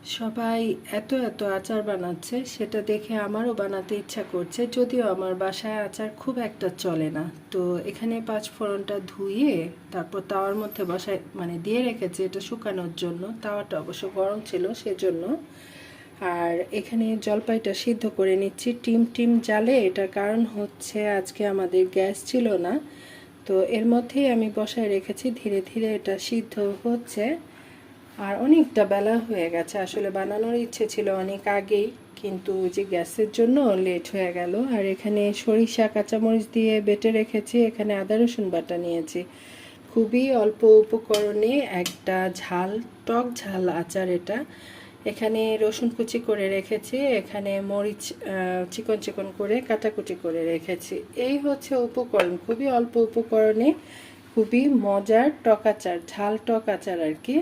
সবাই এত এত আচার বানাচ্ছে, সেটা দেখে আমারও বানাতে ইচ্ছা করছে। যদিও আমার বাসায় আচার খুব একটা চলে না। তো এখানে পাঁচফোড়নটা ধুয়ে তারপর তাওয়ার মধ্যে বসায় দিয়ে রেখেছি এটা শুকানোর জন্য। তাওয়াটা অবশ্য গরম ছিল সেজন্য। আর এখানে জলপাইটা সিদ্ধ করে নিচ্ছি টিম টিম জালে। এটার কারণ হচ্ছে আজকে আমাদের গ্যাস ছিল না। তো এর মধ্যেই আমি বসায় রেখেছি, ধীরে ধীরে এটা সিদ্ধ হচ্ছে। আর অনেকটা বেলা হয়ে গেছে, আসলে বানানোর ইচ্ছে ছিল অনেক আগেই, কিন্তু যে গ্যাসের জন্য লেট হয়ে গেল। আর এখানে সরিষা কাঁচামরিচ দিয়ে বেটে রেখেছি, এখানে আদা রসুন বাটা নিয়েছি। খুবই অল্প উপকরণে একটা টক ঝাল আচার এটা। এখানে রসুন কুচি করে রেখেছি, এখানে মরিচ চিকন চিকন করে কাটাকুটি করে রেখেছি। এই হচ্ছে উপকরণ, খুবই অল্প উপকরণে খুবই মজার টক আচার, ঝাল টক আচার আর কি।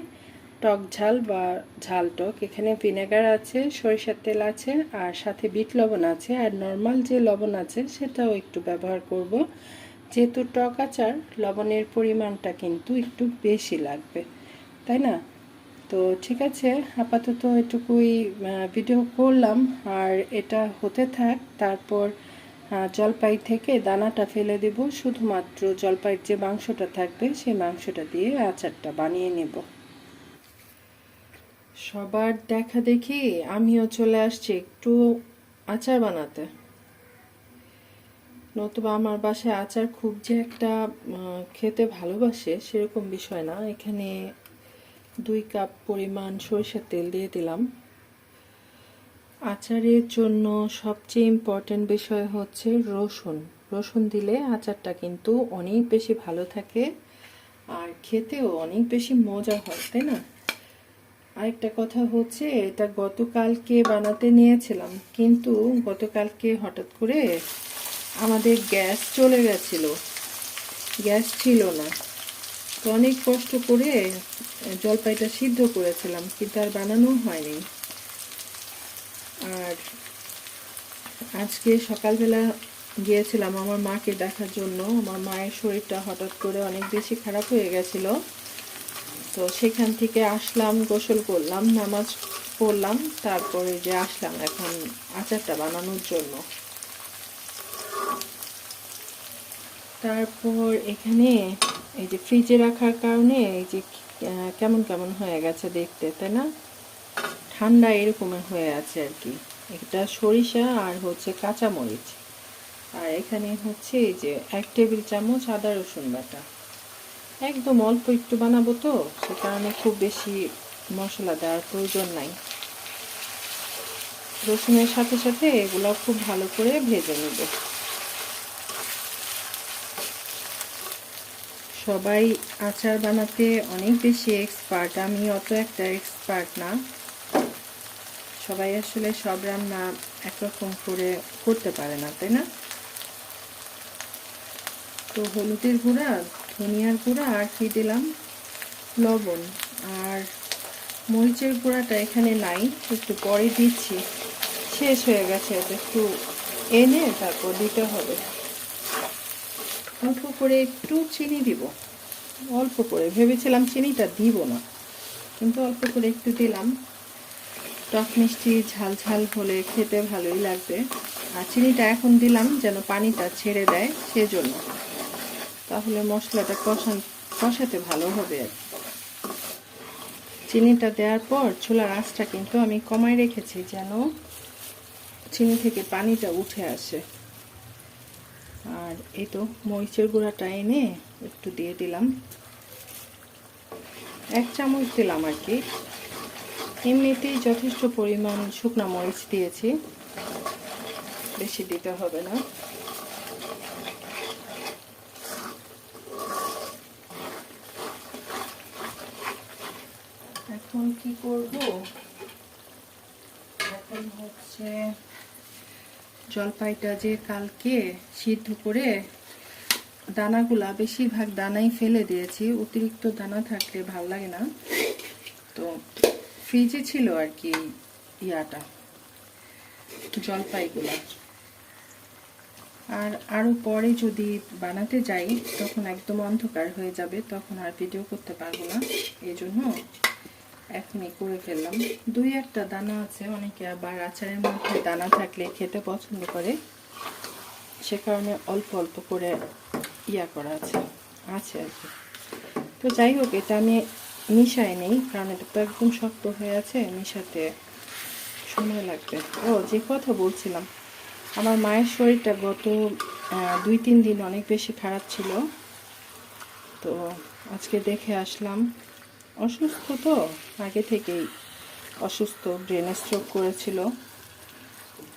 টক ঝাল বা ঝাল টক। এখানে ভিনেগার আছে, সরিষার তেল আছে, আর সাথে বিট লবণ আছে, আর নর্মাল যে লবণ আছে সেটাও একটু ব্যবহার করব। যেহেতু টক আচার, লবণের পরিমাণটা কিন্তু একটু বেশি লাগবে, তাই না? তো ঠিক আছে, আপাতত এটুকুই ভিডিও করলাম। আর এটা হতে থাক। তারপর জলপাই থেকে দানাটা ফেলে দেব, শুধুমাত্র জলপাইয়ের যে মাংসটা থাকবে সেই মাংসটা দিয়ে আচারটা বানিয়ে নেব। সবার দেখা দেখি আমিও চলে আসছি একটু আচার বানাতে। নতুবা আমার বাসায় আচার খুব যে একটা খেতে ভালোবাসে সেরকম বিষয় না। এখানে 2 কাপ পরিমাণ সরিষার তেল দিয়ে দিলাম। আচারের জন্য সবচেয়ে ইম্পর্টেন্ট বিষয় হচ্ছে রসুন। রসুন দিলে আচারটা কিন্তু অনেক বেশি ভালো থাকে, আর খেতেও অনেক বেশি মজা হয়, তাই না? আরেকটা কথা হচ্ছে, এটা গতকালকে বানাতে নিয়েছিলাম, কিন্তু গতকালকে হঠাৎ করে আমাদের গ্যাস চলে গেছিল, গ্যাস ছিল না। তো অনেক কষ্ট করে জলপাইটা সিদ্ধ করেছিলাম, কিন্তু আর বানানো হয়নি। আর আজকে সকালবেলা গিয়েছিলাম আমার মাকে দেখার জন্য। আমার মায়ের শরীরটা হঠাৎ করে অনেক বেশি খারাপ হয়ে গেছিল। তো সেখান থেকে আসলাম, গোসল করলাম, নামাজ পড়লাম, তারপরে যে আসলাম এখন আচারটা বানানোর জন্য। তারপর এখানে এই যে ফ্রিজে রাখার কারণে এই যে কেমন কেমন হয়ে গেছে দেখতে, তাই না? ঠান্ডা এরকমের হয়ে আছে আর কি। এটা সরিষা আর হচ্ছে কাঁচামরিচ, আর এখানে হচ্ছে এই যে 1 টেবিল চামচ আদা রসুন বাটা। একদম অল্প একটু বানাবো, তো সে কারণে খুব বেশি মশলা দেওয়ার প্রয়োজন নাই। রসুনের সাথে সাথে এগুলো খুব ভালো করে ভেজে নেব। সবাই আচার বানাতে অনেক বেশি এক্সপার্ট, আমি অত একটা এক্সপার্ট না। সবাই আসলে সব রান্না একরকম করে করতে পারে না, তাই না? তো হলুদের গুঁড়া, ধনিয়ার গুঁড়া, আর কি দিলাম, লবণ। আর মরিচের গুঁড়াটা এখানে নাই, একটু পরে দিচ্ছি, শেষ হয়ে গেছে। এটা একটু এনে তারপর দিতে হবে। অল্প করে একটু চিনি দিব, অল্প করে। ভেবেছিলাম চিনিটা দিব না, কিন্তু অল্প করে একটু দিলাম। টক মিষ্টি ঝাল ঝাল হলে খেতে ভালোই লাগবে। আর চিনিটা এখন দিলাম যেন পানিটা ছেড়ে দেয়, সেজন্য। তাহলে মশলাটা কষাতে ভালো হবে আর কি। চিনিটা দেওয়ার পর চুলার আঁচটা কিন্তু আমি কমায় রেখেছি, যেন চিনি থেকে পানিটা উঠে আসে। আর এই তো মরিচের গুঁড়াটা এনে একটু দিয়ে দিলাম, 1 চামচ দিলাম আর কি। এমনিতেই যথেষ্ট পরিমাণ শুকনো মরিচ দিয়েছি, বেশি দিতে হবে না। এখন কি করব, এখন হচ্ছে জলপাইটা যে কালকে সিদ্ধ করে দানাগুলা, বেশিরভাগ দানাই ফেলে দিয়েছি, অতিরিক্ত দানা থাকলে ভালো লাগে না। তো ফ্রিজে ছিল আর কি ইয়াটা, জলপাইগুলা। আর আরো পরে যদি বানাতে যাই তখন একদম অন্ধকার হয়ে যাবে, তখন আর ভিডিও করতে পারবো না। এই জন্য এখনই করে ফেললাম। দুই একটা দানা আছে, অনেকে আবার আচারের মধ্যে দানা থাকলে খেতে পছন্দ করে, সে কারণে অল্প অল্প করে করা আছে আর কি। তো যাই হোক, এটা আমি মিশাই নেই, কারণ এটা তো একদম শক্ত হয়ে আছে, মিশাতে সময় লাগবে। ও, যে কথা বলছিলাম, আমার মায়ের শরীরটা গত 2-3 দিন অনেক বেশি খারাপ ছিল। তো আজকে দেখে আসলাম। অসুস্থ তো, আগে থেকেই অসুস্থ, ব্রেন স্ট্রোক করেছিল।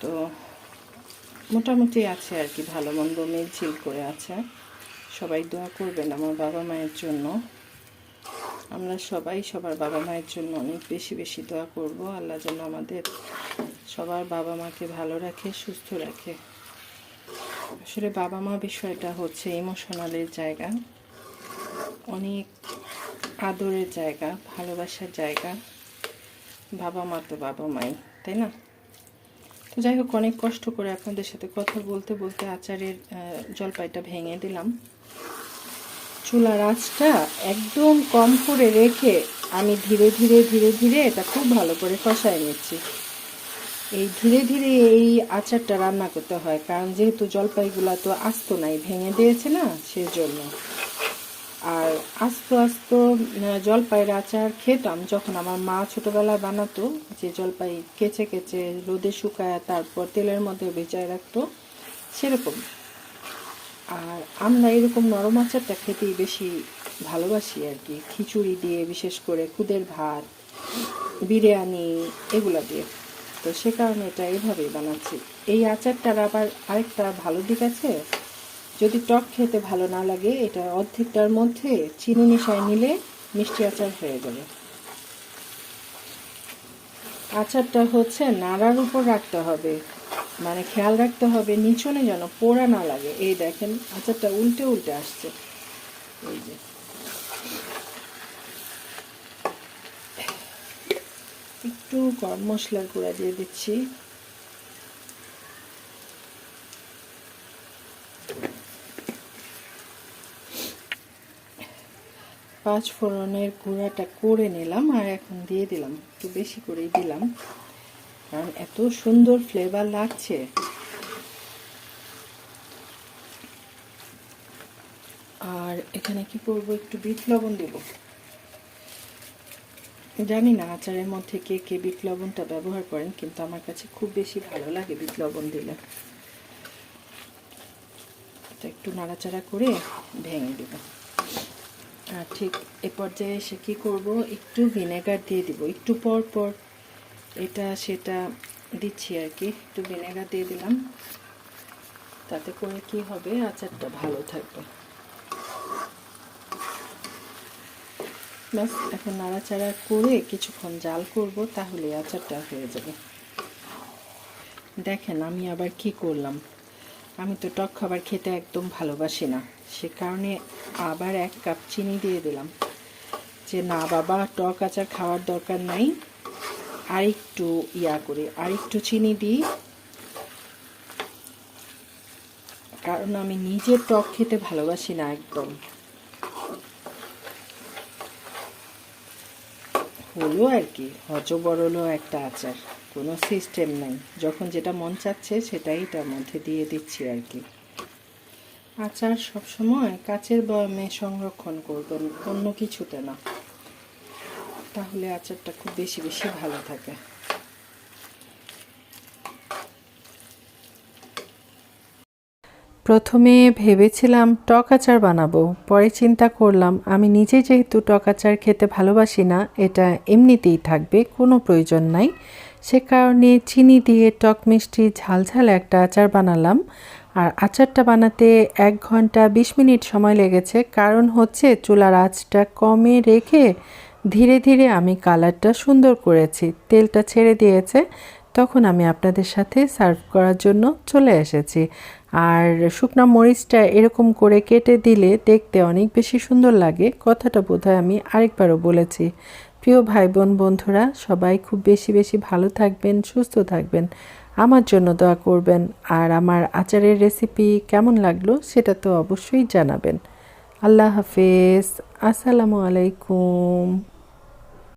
তো মোটামুটি আছে আর কি, ভালো মন্দ মিলঝিল করে আছে। সবাই দোয়া করবেন আমার বাবা মায়ের জন্য। আমরা সবাই সবার বাবা মায়ের জন্য অনেক বেশি বেশি দোয়া করব। আল্লাহ যেন আমাদের সবার বাবা মাকে ভালো রাখে, সুস্থ রাখে। আসলে বাবা মা বিষয়টা হচ্ছে ইমোশনালের জায়গা, অনেক আদরের জায়গা, ভালোবাসার জায়গা। বাবা মা তো বাবা মাই, তাই না? তো যাই হোক, অনেক কষ্ট করে আপনাদের সাথে কথা বলতে বলতে আচারের জলপাইটা ভেঙে দিলাম। চুলার আঁচটা একদম কম করে রেখে আমি ধীরে ধীরে ধীরে ধীরে এটা খুব ভালো করে কষায় নিচ্ছি। এই ধীরে ধীরে এই আচারটা রান্না করতে হয়, কারণ যেহেতু জলপাইগুলা তো আস্ত নাই, ভেঙে দিয়েছে না, সেজন্য। আর আস্ত আস্ত জলপাইয়ের আচার খেতাম যখন আমার মা ছোটবেলায় বানাতো, যে জলপাই কেচে কেচে রোদে শুকায় তারপর তেলের মধ্যে ভেজায় রাখতো, সেরকম। আর আমরা এরকম নরম আচারটা খেতেই বেশি ভালোবাসি আর কি, খিচুড়ি দিয়ে, বিশেষ করে খুদের ভাত, বিরিয়ানি, এগুলা দিয়ে। তো সে কারণে এটা এইভাবেই বানাচ্ছি। এই আচারটার আবার আরেকটা ভালো দিক আছে, যদি টক খেতে ভালো না লাগে, এটা অর্ধেকটার মধ্যে চিনি মিশাই নিলে মিষ্টি আচার হয়ে যাবে। আচারটা হচ্ছে নাড়ার উপর রাখতে হবে, মানে খেয়াল রাখতে হবে নিচনে যেন পোড়া না লাগে। এই দেখেন, আচারটা উল্টে উল্টে আসছে, এই যে। একটু গরম মশলার গুঁড়া দিয়ে দিচ্ছি। পাঁচ ফোড়নের গুঁড়াটা করে নিলাম, আর এখন দিয়ে দিলাম, একটু বেশি করেই দিলাম, কারণ এত সুন্দর ফ্লেভার লাগছে। আর এখানে কি করব, একটু বিট লবণ দেব। জানি না আচারের মধ্যে কে কে বিট লবণটা ব্যবহার করেন, কিন্তু আমার কাছে খুব বেশি ভালো লাগে বিট লবণ দিলে। একটু নাড়াচাড়া করে ভেঙে দেব। আর ঠিক এ পর্যায়ে এসে কী করব, একটু ভিনেগার দিয়ে দিব, একটু পর পর এটা সেটা দিচ্ছি আর কি। একটু ভিনেগার দিয়ে দিলাম, তাতে করে কি হবে, আচারটা ভালো থাকবে। ব্যাস, এখন নাড়াচাড়া করে কিছুক্ষণ জাল করব, তাহলে আচারটা হয়ে যাবে। দেখেন আমি আবার কি করলাম, আমি তো টক খাবার খেতে একদম ভালোবাসি না, সে কারণে আবার 1 কাপ চিনি দিয়ে দিলাম, যে না বাবা, টক আচার খাওয়ার দরকার নাই, আরেকটু করে আরেকটু চিনি দিই, কারণ আমি নিজে টক খেতে ভালোবাসি না একদম। হলো আর কি, হজবরলও একটা আচার, কোনো সিস্টেম নাই, যখন যেটা মন চাচ্ছে সেটাই তার মধ্যে দিয়ে দিচ্ছি আর কি। আচার সবসময় কাচের বয়ামে সংরক্ষণ করবেন, অন্য কিছুতে না, তাহলে আচারটা খুব বেশি বেশি ভালো থাকে। প্রথমে ভেবেছিলাম টক আচার বানাবো, পরে চিন্তা করলাম আমি নিজে যেহেতু টক আচার খেতে ভালোবাসি না, এটা এমনিতেই থাকবে, কোনো প্রয়োজন নাই। সে কারণে চিনি দিয়ে টক মিষ্টি ঝালঝাল একটা আচার বানালাম। আর আচারটা বানাতে 1 ঘন্টা 20 মিনিট সময় লেগেছে, কারণ হচ্ছে চুলার আঁচটা কমে রেখে ধীরে ধীরে আমি কালারটা সুন্দর করেছি, তেলটা ছেড়ে দিয়েছে, তখন আমি আপনাদের সাথে সার্ভ করার জন্য চলে এসেছি। আর শুকনা মরিচটা এরকম করে কেটে দিলে দেখতে অনেক বেশি সুন্দর লাগে, কথাটা বোধহয় আমি আরেকবারও বলেছি। প্রিয় ভাই বোন বন্ধুরা, সবাই খুব বেশি বেশি ভালো থাকবেন, সুস্থ থাকবেন, আমার জন্য দোয়া করবেন। আর আমার আচারের রেসিপি কেমন লাগলো সেটা তো অবশ্যই জানাবেন। আল্লাহ হাফেজ, আসসালামু আলাইকুম।